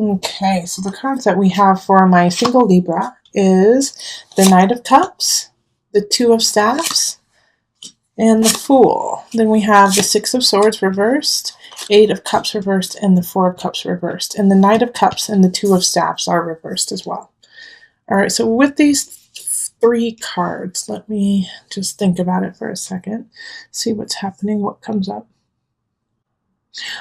Okay, so the cards that we have for my single Libra is the Knight of Cups, the Two of Staffs, and the Fool. Then we have the Six of Swords reversed, Eight of Cups reversed, and the Four of Cups reversed. And the Knight of Cups and the Two of Staffs are reversed as well. All right, so with these three cards, let me just think about it for a second, see what's happening, what comes up.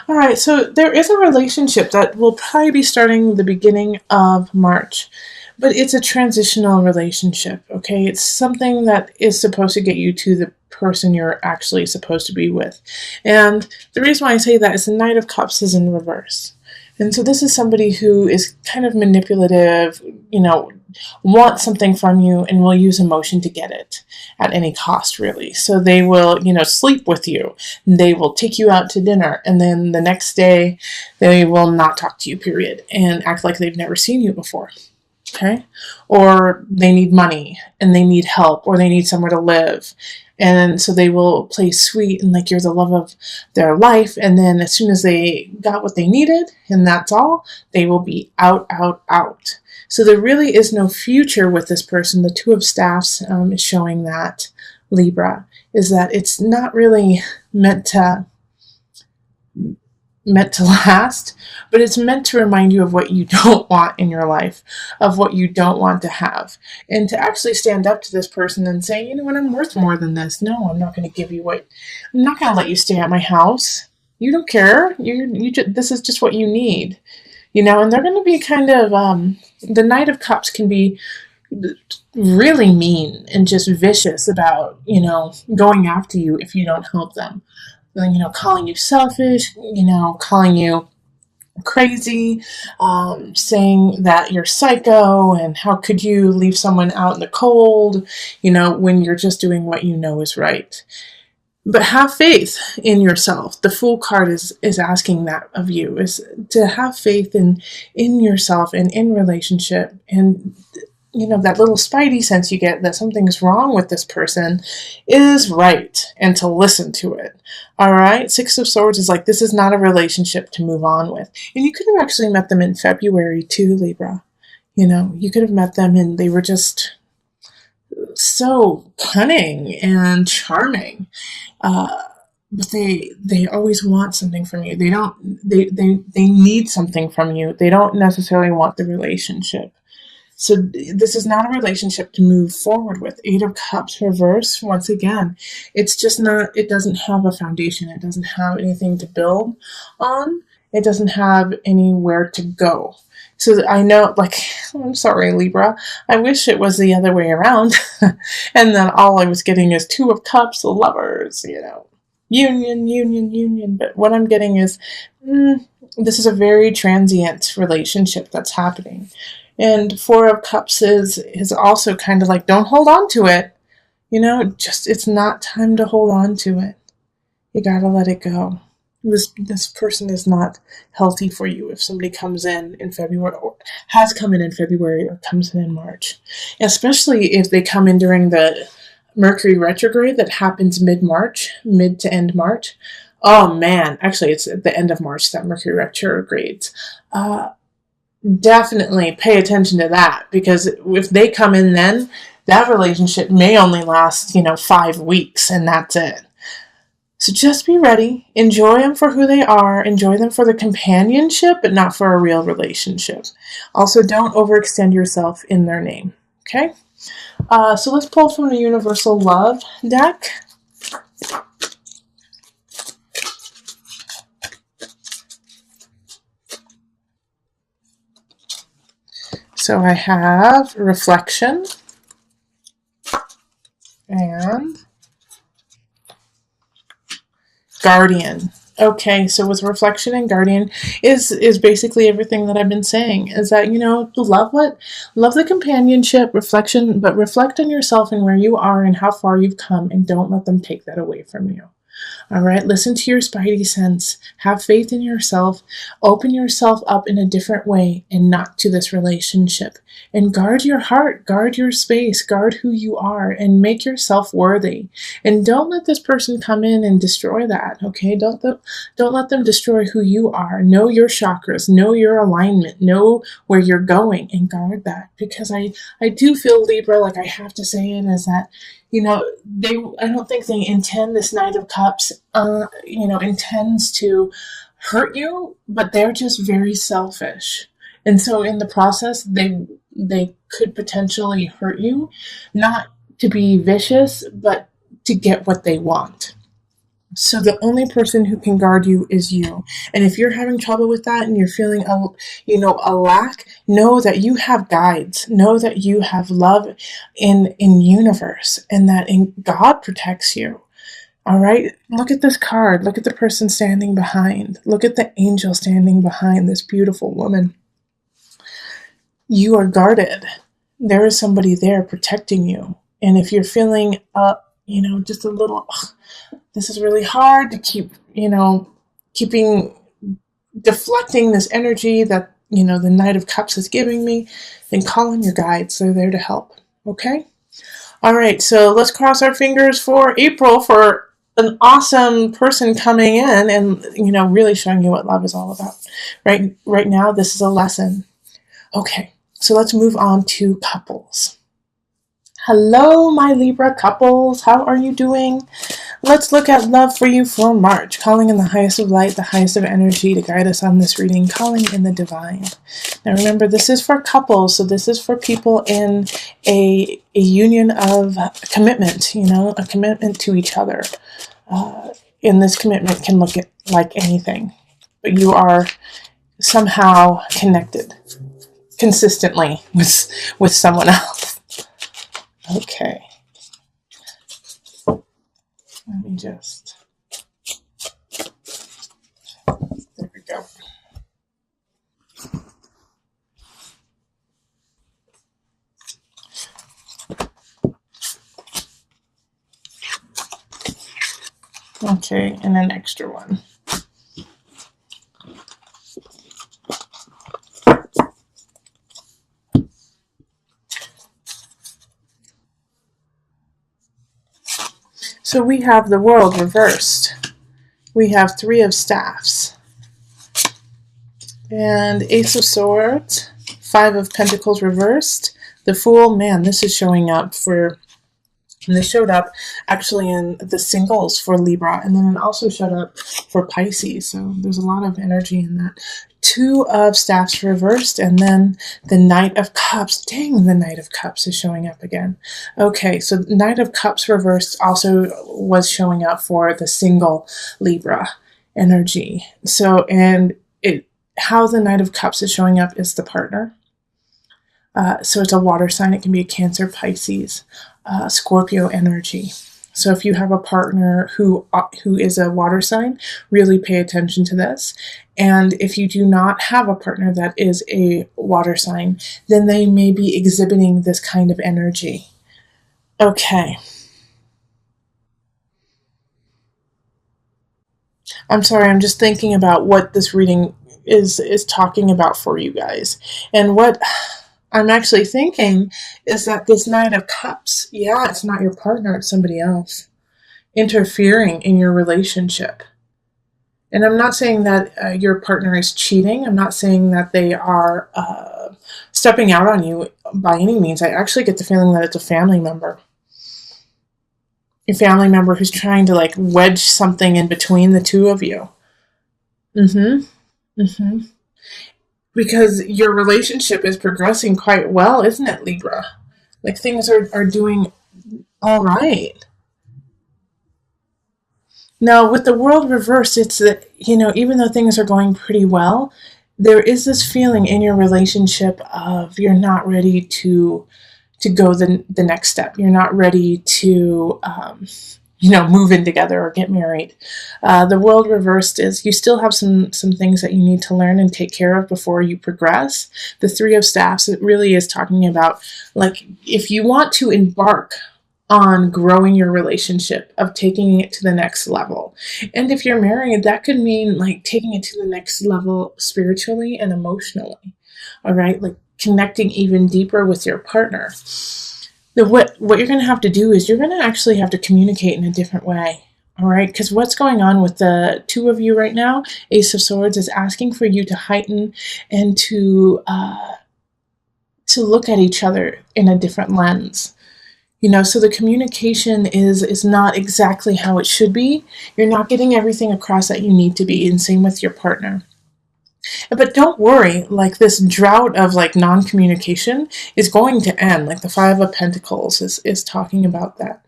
All right, so there is a relationship that will probably be starting the beginning of March, but it's a transitional relationship, okay? It's something that is supposed to get you to the person you're actually supposed to be with. And the reason why I say that is the Knight of Cups is in reverse. And so this is somebody who is kind of manipulative, wants something from you and will use emotion to get it at any cost, really. So they will, sleep with you. They will take you out to dinner. And then the next day, they will not talk to you, period, and act like they've never seen you before. Okay? Or they need money and they need help or they need somewhere to live. And so they will play sweet and like you're the love of their life. And then as soon as they got what they needed, and that's all, they will be out, out, out. So there really is no future with this person. The Two of Staffs is showing that, Libra, is that it's not really meant to last, but it's meant to remind you of what you don't want in your life, of what you don't want to have, and to actually stand up to this person and say, you know what, I'm worth more than this. No, I'm not going to give you I'm not going to let you stay at my house. You don't care. This is just what you need, and they're going to be kind of, the Knight of Cups can be really mean and just vicious about, going after you if you don't help them. Calling you selfish, calling you crazy, saying that you're psycho and how could you leave someone out in the cold, when you're just doing what you know is right. But have faith in yourself. The Fool card is asking that of you, is to have faith in yourself and in relationship, and that little spidey sense you get that something's wrong with this person is right, and to listen to it. All right. Six of Swords is like, this is not a relationship to move on with. And you could have actually met them in February too, Libra. You could have met them and they were just so cunning and charming. But they always want something from you. They need something from you. They don't necessarily want the relationship. So this is not a relationship to move forward with. Eight of Cups reverse, once again, it's just not, it doesn't have a foundation. It doesn't have anything to build on. It doesn't have anywhere to go. So I know, I'm sorry, Libra, I wish it was the other way around. And then all I was getting is Two of Cups, Lovers, union. But what I'm getting is, this is a very transient relationship that's happening. And Four of Cups is also kind of like, don't hold on to it. It's not time to hold on to it. You gotta let it go. This person is not healthy for you if somebody comes in February, or has come in February, or comes in March. Especially if they come in during the Mercury retrograde that happens mid-March, mid to end March. Oh man, actually it's at the end of March that Mercury retrogrades. Definitely pay attention to that, because if they come in then, that relationship may only last, 5 weeks, and that's it. So just be ready. Enjoy them for who they are. Enjoy them for the companionship, but not for a real relationship. Also, don't overextend yourself in their name. Okay? So let's pull from the Universal Love deck. So I have Reflection and Guardian. Okay, so with Reflection and Guardian is basically everything that I've been saying, is that, love the companionship, reflection, but reflect on yourself and where you are and how far you've come, and don't let them take that away from you. All right, listen to your spidey sense. Have faith in yourself. Open yourself up in a different way and not to this relationship. And guard your heart, guard your space, guard who you are, and make yourself worthy. And don't let this person come in and destroy that, okay? Don't let them destroy who you are. Know your chakras, know your alignment, know where you're going, and guard that. Because I do feel, Libra, like I have to say it, is that I don't think they intend this Knight of Cups, intends to hurt you, but they're just very selfish. And so in the process, they could potentially hurt you, not to be vicious, but to get what they want. So the only person who can guard you is you. And if you're having trouble with that and you're feeling a lack, know that you have guides. Know that you have love in universe, and that God protects you. All right? Look at this card. Look at the person standing behind. Look at the angel standing behind this beautiful woman. You are guarded. There is somebody there protecting you. And if you're feeling just a little, this is really hard to keep, deflecting this energy that, the Knight of Cups is giving me, then call on your guides. They're there to help. Okay? All right, so let's cross our fingers for April for an awesome person coming in and, really showing you what love is all about. Right now, this is a lesson. Okay, so let's move on to couples. Hello, my Libra couples. How are you doing? Let's look at love for you for March. Calling in the highest of light, the highest of energy to guide us on this reading. Calling in the divine. Now remember, this is for couples. So this is for people in a union of commitment, a commitment to each other. And this commitment can look like anything. But you are somehow connected consistently with someone else. Okay. Let me just. There we go. Okay, and an extra one. So we have the World reversed. We have Three of Staffs. And Ace of Swords. Five of Pentacles reversed. The Fool, man, this is showing up for... And this showed up actually in the singles for Libra. And then it also showed up for Pisces. So there's a lot of energy in that. Two of Staffs reversed, and then the Knight of Cups. Dang, the Knight of Cups is showing up again. Okay, so Knight of Cups reversed also was showing up for the single Libra energy. So, how the Knight of Cups is showing up is the partner. So it's a water sign. It can be a Cancer, Pisces, Scorpio energy. So if you have a partner who is a water sign, really pay attention to this. And if you do not have a partner that is a water sign, then they may be exhibiting this kind of energy. Okay. I'm sorry, I'm just thinking about what this reading is talking about for you guys. And what I'm actually thinking is that this Knight of Cups, yeah, it's not your partner, it's somebody else interfering in your relationship. And I'm not saying that your partner is cheating. I'm not saying that they are stepping out on you by any means. I actually get the feeling that it's a family member. A family member who's trying to wedge something in between the two of you. Because your relationship is progressing quite well, isn't it, Libra? Things are doing all right. Now, with the World reversed, it's that, even though things are going pretty well, there is this feeling in your relationship of you're not ready to go the next step. You're not ready to, move in together or get married. The World reversed is you still have some things that you need to learn and take care of before you progress. The Three of Staffs, it really is talking about, if you want to embark on growing your relationship, of taking it to the next level. And if you're married, that could mean like taking it to the next level spiritually and emotionally. All right, like connecting even deeper with your partner. What you're going to have to do is you're going to actually have to communicate in a different way. All right, because what's going on with the two of you right now, Ace of Swords, is asking for you to heighten and to look at each other in a different lens. So the communication is not exactly how it should be. You're not getting everything across that you need to be, and same with your partner. But don't worry, like this drought of like non-communication is going to end. Like the Five of Pentacles is talking about that.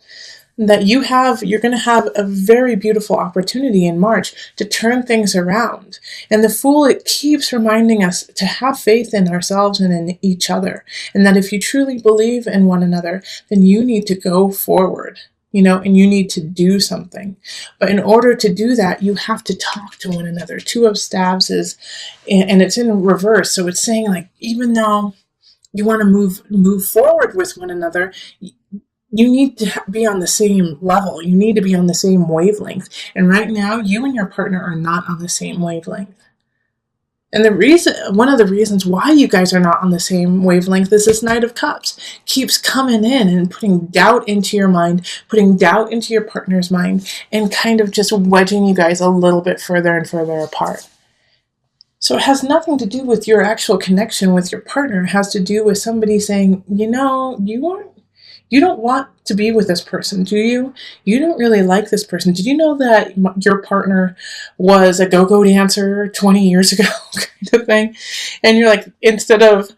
That you're going to have a very beautiful opportunity in March to turn things around. And the Fool, it keeps reminding us to have faith in ourselves and in each other. And that if you truly believe in one another, then you need to go forward, and you need to do something. But in order to do that, you have to talk to one another. Two of Staves and it's in reverse. So it's saying like, even though you want to move forward with one another, you need to be on the same level. You need to be on the same wavelength. And right now, you and your partner are not on the same wavelength. And one of the reasons why you guys are not on the same wavelength is this Knight of Cups keeps coming in and putting doubt into your mind, putting doubt into your partner's mind, and kind of just wedging you guys a little bit further and further apart. So it has nothing to do with your actual connection with your partner. It has to do with somebody saying, you don't want to be with this person, do you? You don't really like this person. Did you know that your partner was a go-go dancer 20 years ago, kind of thing? And you're like, instead of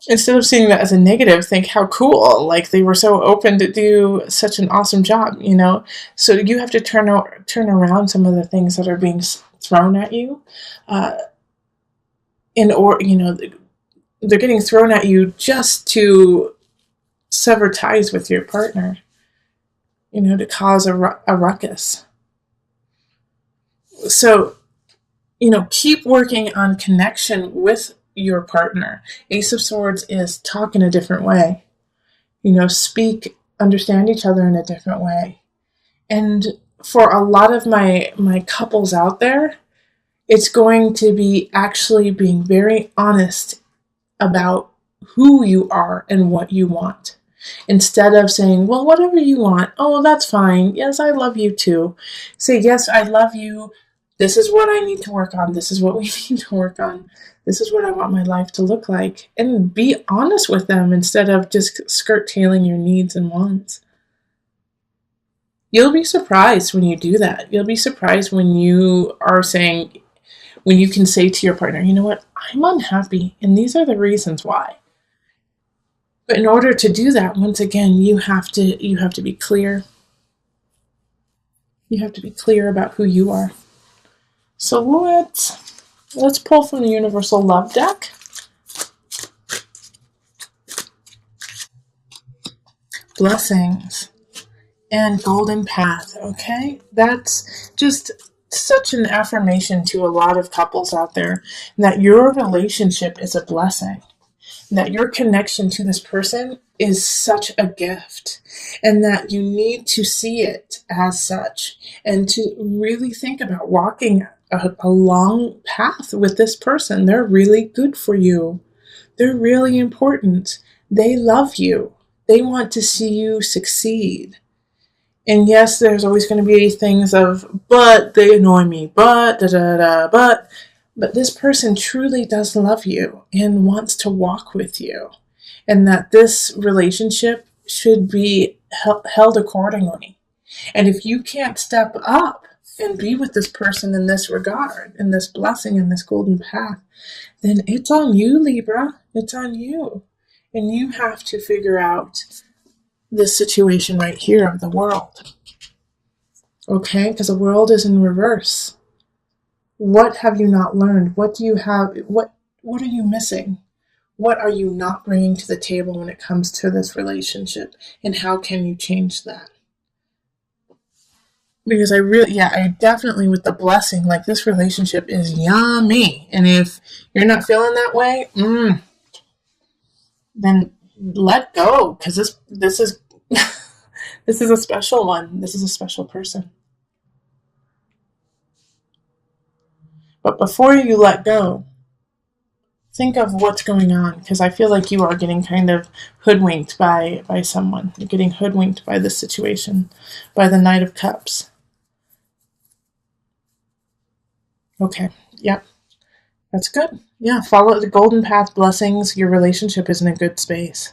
seeing that as a negative, think how cool. Like they were so open to do such an awesome job, So you have to turn around some of the things that are being thrown at you, they're getting thrown at you just to sever ties with your partner, to cause a ruckus. So, keep working on connection with your partner. Ace of Swords is talk in a different way. Speak, understand each other in a different way. And for a lot of my couples out there, it's going to be actually being very honest about who you are and what you want. Instead of saying, well, whatever you want. Oh, that's fine. Yes, I love you too. Say, yes, I love you. This is what I need to work on. This is what we need to work on. This is what I want my life to look like. And be honest with them instead of just skirt-tailing your needs and wants. You'll be surprised when you do that. You'll be surprised when you can say to your partner, you know what, I'm unhappy, and these are the reasons why. But in order to do that, once again, you have to be clear. You have to be clear about who you are. So let's pull from the Universal Love deck. Blessings and Golden Path, okay? That's just such an affirmation to a lot of couples out there that your relationship is a blessing. That your connection to this person is such a gift, and that you need to see it as such, and to really think about walking a long path with this person. They're really good for you. They're really important. They love you. They want to see you succeed. And yes, there's always going to be things of, but they annoy me, but But this person truly does love you and wants to walk with you. And that this relationship should be held accordingly. And if you can't step up and be with this person in this regard, in this blessing, in this golden path, then it's on you, Libra. It's on you. And you have to figure out this situation right here of the world. Okay? Because the world is in reverse. What have you not learned? What do you have? What are you missing? What are you not bringing to the table when it comes to this relationship? And how can you change that? Because I definitely, with the blessing, like this relationship is yummy. And if you're not feeling that way, then let go. Because this is, This is a special one. This is a special person. But before you let go, think of what's going on, because I feel like you are getting kind of hoodwinked by someone. You're getting hoodwinked by this situation, by the Knight of Cups. Okay, yep, that's good. Yeah, follow the golden path. Blessings. Your relationship is in a good space.